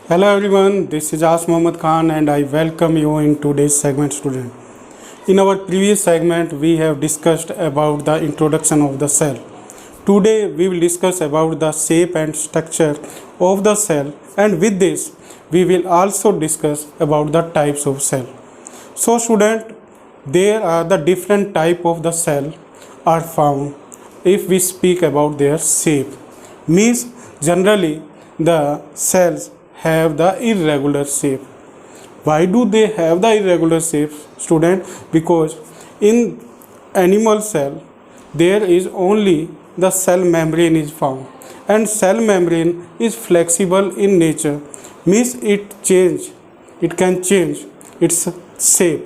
Hello everyone, this is As Mohammad Khan and I welcome you in today's segment student. In our previous segment we have discussed about the introduction of the cell. Today we will discuss about the shape and structure of the cell, and with this we will also discuss about the types of cell. So student, there are the different type of the cell are found. If we speak about their shape, means generally the cells have the irregular shape. Why do they have the irregular shape, student? Because in animal cell there is only the cell membrane is found, and cell membrane is flexible in nature, means it can change its shape,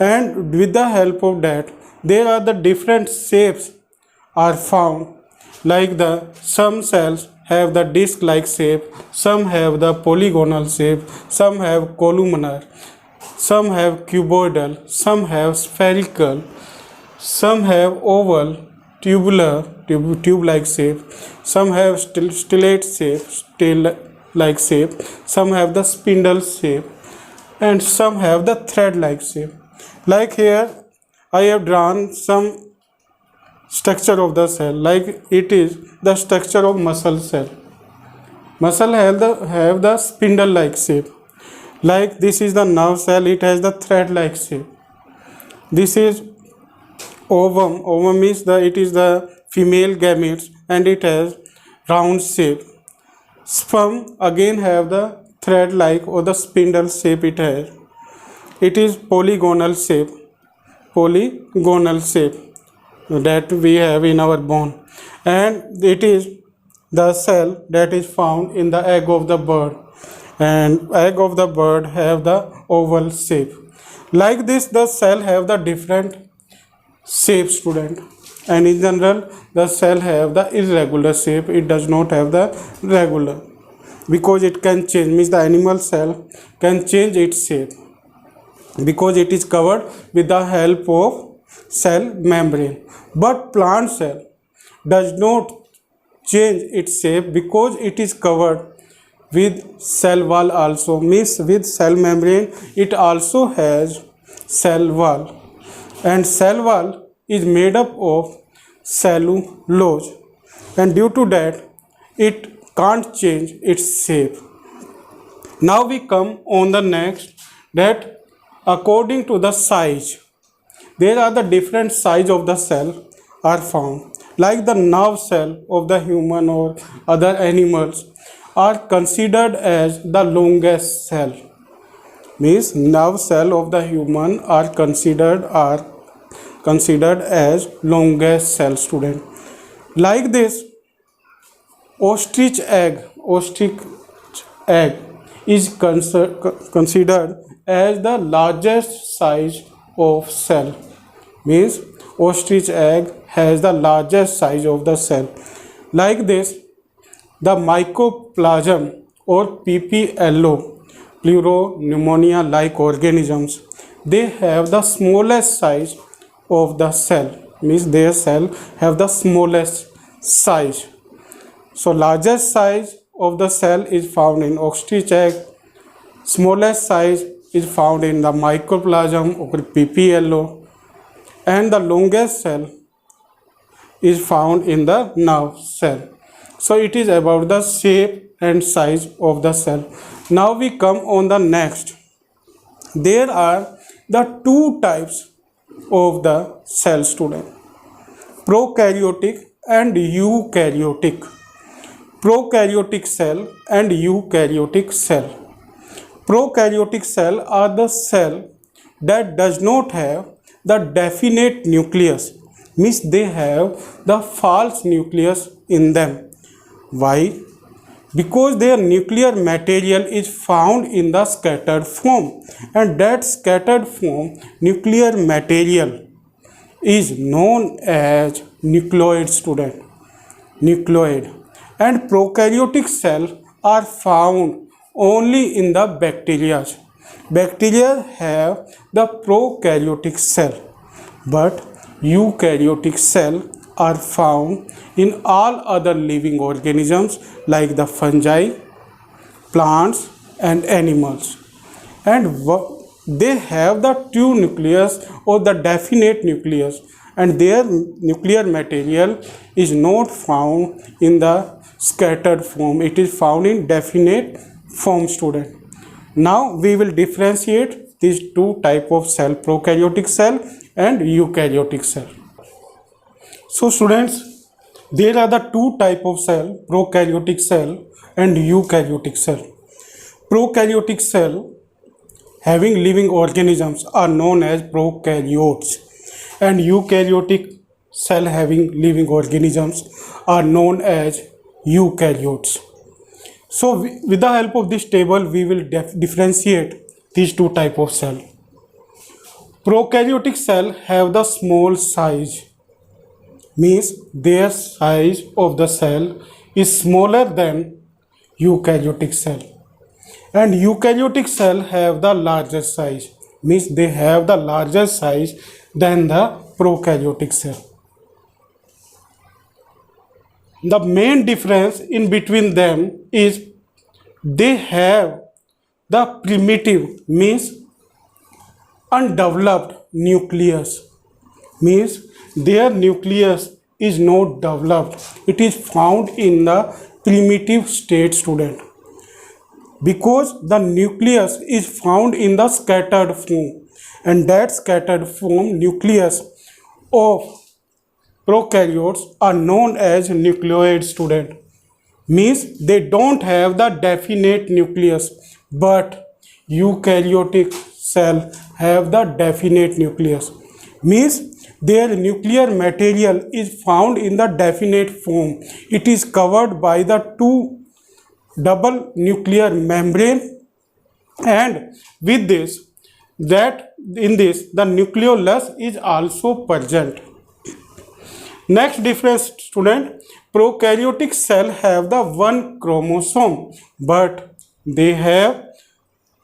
and with the help of that there are the different shapes are found, like the some cells have the disc like shape, some have the polygonal shape, some have columnar, some have cuboidal, some have spherical, some have oval, tubular, tube like shape, some have stellate shape, still like shape, some have the spindle shape, and some have the thread like shape. Like here I have drawn some structure of the cell, like it is the structure of muscle cell. Muscle have the spindle like shape. Like this is the nerve cell, it has the thread like shape. This is ovum. Ovum means it is the female gametes and it has round shape. Sperm again have the thread like or the spindle shape it has. It is polygonal shape. Polygonal shape that we have in our bone, and it is the cell that is found in the egg of the bird, and egg of the bird have the oval shape. Like this the cell have the different shape, student, and in general the cell have the irregular shape. It does not have the regular, because it can change, means the animal cell can change its shape because it is covered with the help of cell membrane. But plant cell does not change its shape because it is covered with cell wall also, means with cell membrane it also has cell wall, and cell wall is made up of cellulose, and due to that it can't change its shape. Now we come on the next, that according to the size there are the different size of the cell are found. Like the nerve cell of the human or other animals are considered as the longest cell, means nerve cell of the human are considered as longest cell, student. Like this ostrich egg is considered as the largest size of cell, means ostrich egg has the largest size of the cell. Like this the mycoplasm or PPLO, pleuropneumonia like organisms, they have the smallest size of the cell, means their cell have the smallest size. So largest size of the cell is found in ostrich egg, smallest size is found in the mycoplasm or PPLO, and the longest cell is found in the nerve cell. So it is about the shape and size of the cell. Now we come on the next. There are the two types of the cell, student: prokaryotic and eukaryotic. Prokaryotic cell and eukaryotic cell. Prokaryotic cell are the cell that does not have the definite nucleus, means they have the false nucleus in them. Why? Because their nuclear material is found in the scattered form, and that scattered form nuclear material is known as nucleoid, student. Nucleoid. And prokaryotic cells are found only in the bacteria. Bacteria have the prokaryotic cell, but eukaryotic cell are found in all other living organisms like the fungi, plants, and animals. And they have the true nucleus or the definite nucleus, and their nuclear material is not found in the scattered form, it is found in definite form, student. Now we will differentiate these two type of cell, prokaryotic cell and eukaryotic cell. So students, there are the two type of cell, prokaryotic cell and eukaryotic cell. Prokaryotic cell having living organisms are known as prokaryotes, and eukaryotic cell having living organisms are known as eukaryotes. So with the help of this table we will differentiate these two type of cell. Prokaryotic cell have the small size, means their size of the cell is smaller than eukaryotic cell, and eukaryotic cell have the larger size, means they have the larger size than the prokaryotic cell. The main difference in between them is they have the primitive, means undeveloped nucleus, means their nucleus is not developed, it is found in the primitive state, student. Because the nucleus is found in the scattered form, and that scattered form nucleus of prokaryotes are known as nucleoid, student. Means they don't have the definite nucleus, but eukaryotic cell have the definite nucleus, means their nuclear material is found in the definite form, it is covered by the two double nuclear membrane, and with this, that in this the nucleolus is also present. Next difference, student, prokaryotic cell have the one chromosome, but they have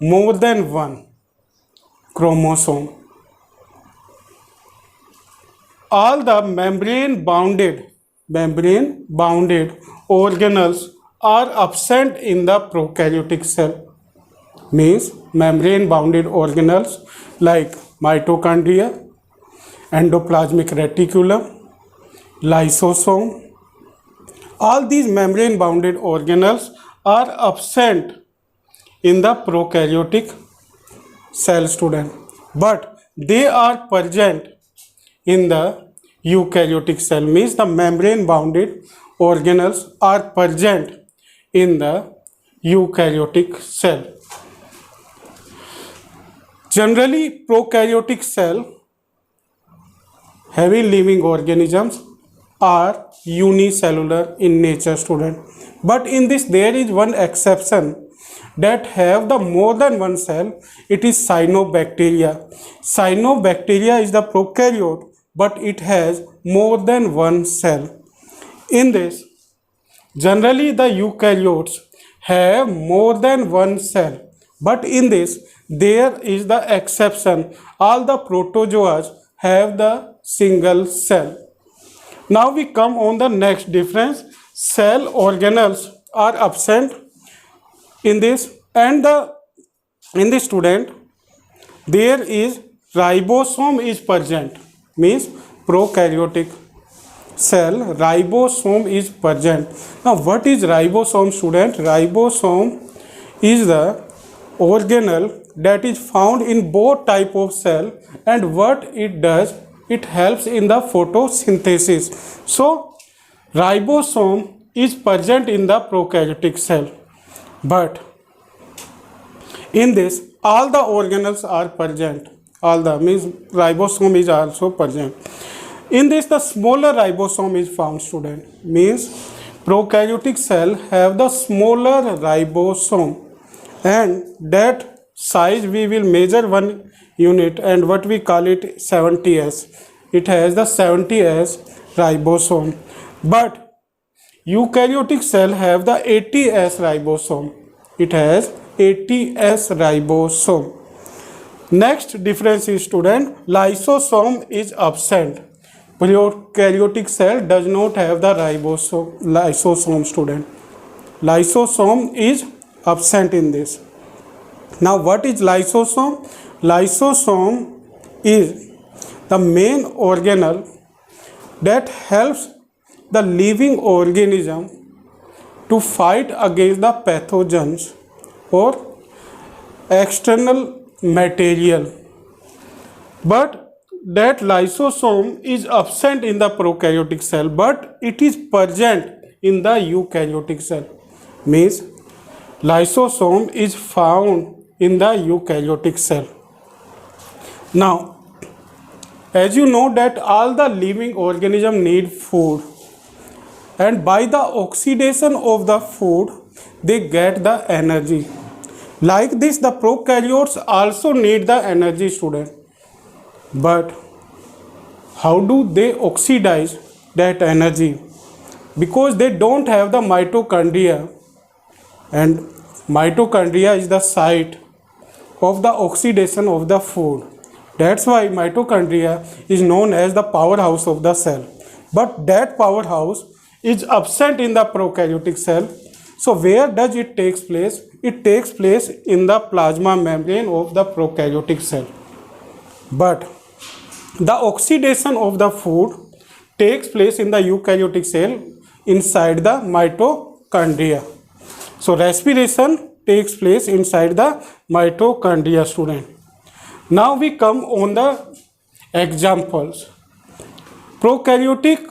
more than one chromosome. All the membrane bounded organelles are absent in the prokaryotic cell, means membrane bounded organelles like mitochondria, endoplasmic reticulum, lysosome, all these membrane bounded organelles are absent in the prokaryotic cell, student, but they are present in the eukaryotic cell, means the membrane bounded organelles are present in the eukaryotic cell. Generally, prokaryotic cell having living organisms are unicellular in nature, student, but in this there is one exception that have the more than one cell, it is cyanobacteria. Cyanobacteria is the prokaryote, but it has more than one cell. In this, generally the eukaryotes have more than one cell, but in this there is the exception, all the protozoas have the single cell. Now we come on the next difference, cell organelles are absent in this, and in this, student, there is ribosome is present, means prokaryotic cell ribosome is present. Now what is ribosome, student? Ribosome is the organelle that is found in both type of cell, and what it does, it helps in the photosynthesis. So ribosome is present in the prokaryotic cell, but in this all the organelles are present, all the means ribosome is also present. In this the smaller ribosome is found, student, means prokaryotic cell have the smaller ribosome, and that size we will measure one unit, and what we call it 70S, it has the 70S ribosome, but eukaryotic cell have the 80S ribosome, it has 80S ribosome. Next difference is, student, lysosome is absent. Prokaryotic cell does not have the lysosome, student. Lysosome is absent in this. Now, what is lysosome? Lysosome is the main organelle that helps the living organism to fight against the pathogens or external material. But that lysosome is absent in the prokaryotic cell, but it is present in the eukaryotic cell. Means lysosome is found in the eukaryotic cell. Now, as you know that all the living organisms need food, and by the oxidation of the food they get the energy. Like this, the prokaryotes also need the energy, student. But how do they oxidize that energy? Because they don't have the mitochondria, and mitochondria is the site of the oxidation of the food. That's why mitochondria is known as the powerhouse of the cell. But that powerhouse is absent in the prokaryotic cell. So where does it takes place? It takes place in the plasma membrane of the prokaryotic cell. But the oxidation of the food takes place in the eukaryotic cell inside the mitochondria. So respiration takes place inside the mitochondria, student. Now we come on the examples. Prokaryotic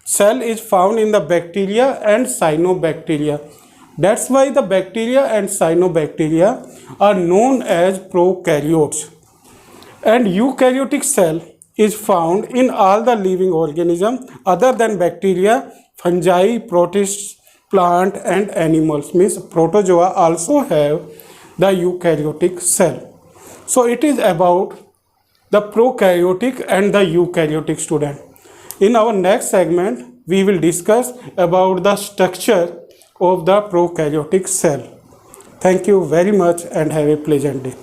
cell is found in the bacteria and cyanobacteria. That's why the bacteria and cyanobacteria are known as prokaryotes. And eukaryotic cell is found in all the living organisms other than bacteria, fungi, protists, plant and animals. Means protozoa also have the eukaryotic cell. So it is about the prokaryotic and the eukaryotic, student. In our next segment, we will discuss about the structure of the prokaryotic cell. Thank you very much and have a pleasant day.